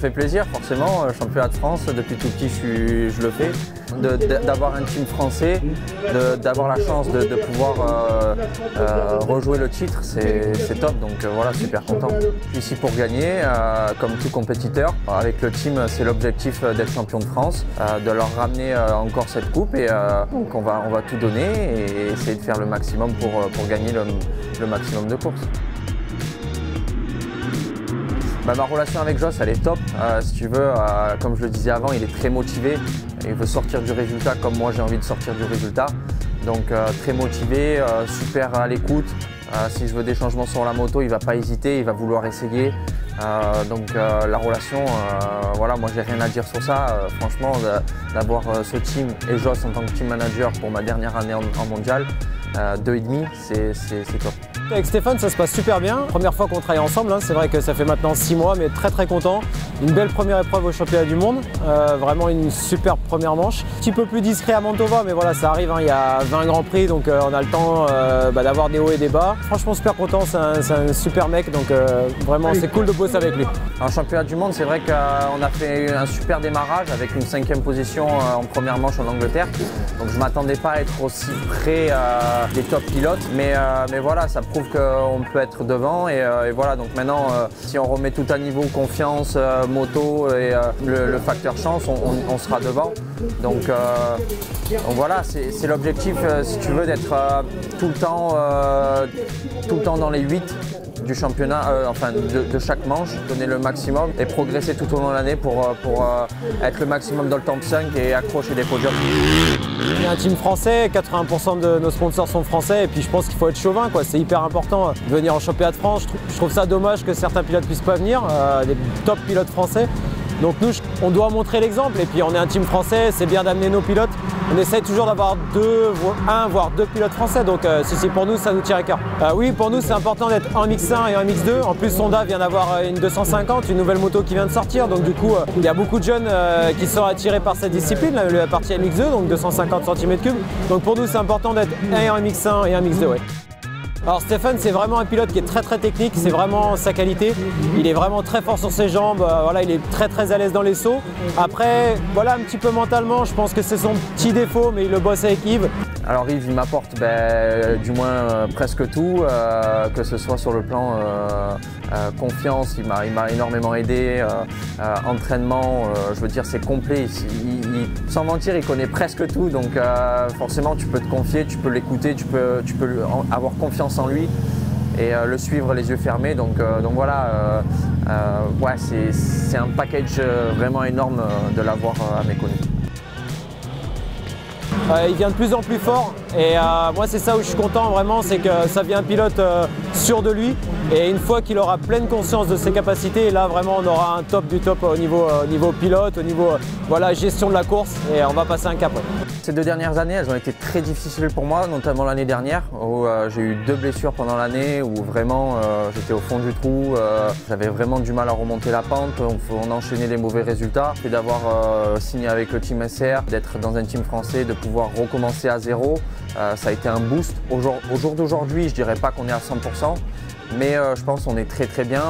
fait plaisir forcément, championnat de France, depuis tout petit je le fais. D'avoir un team français, d'avoir la chance de pouvoir rejouer le titre, c'est top, donc voilà, super content. Je suis ici pour gagner, comme tout compétiteur. Avec le team, c'est l'objectif d'être champion de France, de leur ramener encore cette coupe et donc on va tout donner et essayer de faire le maximum pour gagner le maximum de courses. Ma relation avec Joss, elle est top. Si tu veux, comme je le disais avant, il est très motivé. Il veut sortir du résultat comme moi j'ai envie de sortir du résultat. Donc très motivé, super à l'écoute. Si je veux des changements sur la moto, il ne va pas hésiter, il va vouloir essayer. Donc la relation, voilà, moi j'ai rien à dire sur ça. Franchement, d'avoir ce team et Joss en tant que team manager pour ma dernière année en mondial, 2,5, c'est top. Avec Stéphane, ça se passe super bien. Première fois qu'on travaille ensemble, hein. C'est vrai que ça fait maintenant 6 mois, mais très content. Une belle première épreuve au championnat du monde, vraiment une superbe première manche. Un petit peu plus discret à Mantova, mais voilà, ça arrive, hein. Il y a 20 grands prix, donc on a le temps d'avoir des hauts et des bas. Franchement, super content, c'est un super mec, donc vraiment c'est cool de bosser avec lui. En championnat du monde, c'est vrai qu'on a fait un super démarrage avec une 5e position en première manche en Angleterre. Donc je ne m'attendais pas à être aussi près des top pilotes, mais voilà, ça prouve qu'on peut être devant et voilà, donc maintenant si on remet tout à niveau, confiance, moto et le facteur chance, on sera devant. Donc voilà, c'est l'objectif, si tu veux, d'être tout le temps dans les 8 du championnat, enfin de chaque manche, donner le maximum et progresser tout au long de l'année pour être le maximum dans le top 5 et accrocher des podiums. On est un team français, 80% de nos sponsors sont français et puis je pense qu'il faut être chauvin, quoi. C'est hyper important de venir en championnat de France. Je trouve ça dommage que certains pilotes puissent pas venir, des top pilotes français. Donc nous, on doit montrer l'exemple et puis on est un team français, c'est bien d'amener nos pilotes. On essaie toujours d'avoir un voire deux pilotes français, donc si pour nous, ça nous tient à cœur. Oui, pour nous, c'est important d'être en MX1 et en MX2. En plus, Honda vient d'avoir une 250, une nouvelle moto qui vient de sortir. Donc du coup, il y a beaucoup de jeunes qui sont attirés par cette discipline, la partie MX2, donc 250 cm3. Donc pour nous, c'est important d'être en MX1 et en MX2. Ouais. Alors Stéphane, c'est vraiment un pilote qui est très technique, c'est vraiment sa qualité. Il est vraiment très fort sur ses jambes, voilà, il est très à l'aise dans les sauts. Après, voilà, un petit peu mentalement, je pense que c'est son petit défaut, mais il le bosse avec Yves. Alors Yves, il m'apporte du moins presque tout, que ce soit sur le plan confiance, il m'a énormément aidé, entraînement, je veux dire c'est complet, sans mentir il connaît presque tout, donc forcément tu peux te confier, tu peux l'écouter, tu peux avoir confiance en lui et le suivre les yeux fermés, donc voilà, ouais, c'est un package vraiment énorme de l'avoir à mes côtés. Il vient de plus en plus fort et moi c'est ça où je suis content vraiment, c'est que ça vient un pilote sûr de lui et une fois qu'il aura pleine conscience de ses capacités, là vraiment on aura un top du top au niveau pilote, au niveau voilà, gestion de la course et on va passer un cap. Ouais. Ces 2 dernières années, elles ont été très difficiles pour moi, notamment l'année dernière où j'ai eu 2 blessures pendant l'année où vraiment j'étais au fond du trou, j'avais vraiment du mal à remonter la pente, on enchaînait les mauvais résultats. Et d'avoir signé avec le team SR, d'être dans un team français, de pouvoir recommencer à zéro, ça a été un boost. Au jour d'aujourd'hui, je dirais pas qu'on est à 100%, mais je pense qu'on est très bien.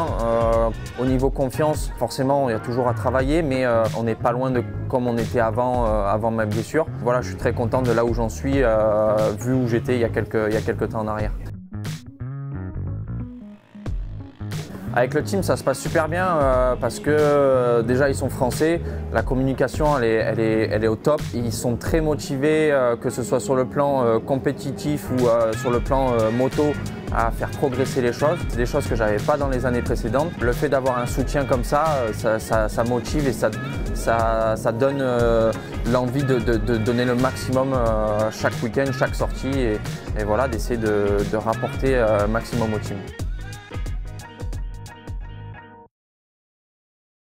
Au niveau confiance, forcément, il y a toujours à travailler, mais on n'est pas loin de comme on était avant ma blessure. Voilà, je suis très content de là où j'en suis, vu où j'étais il y a quelques temps en arrière. Avec le team, ça se passe super bien parce que déjà ils sont français, la communication elle est au top, ils sont très motivés que ce soit sur le plan compétitif ou sur le plan moto à faire progresser les choses. C'est des choses que j'avais pas dans les années précédentes. Le fait d'avoir un soutien comme ça, ça motive et ça donne l'envie de donner le maximum chaque week-end, chaque sortie et voilà, d'essayer de rapporter maximum au team.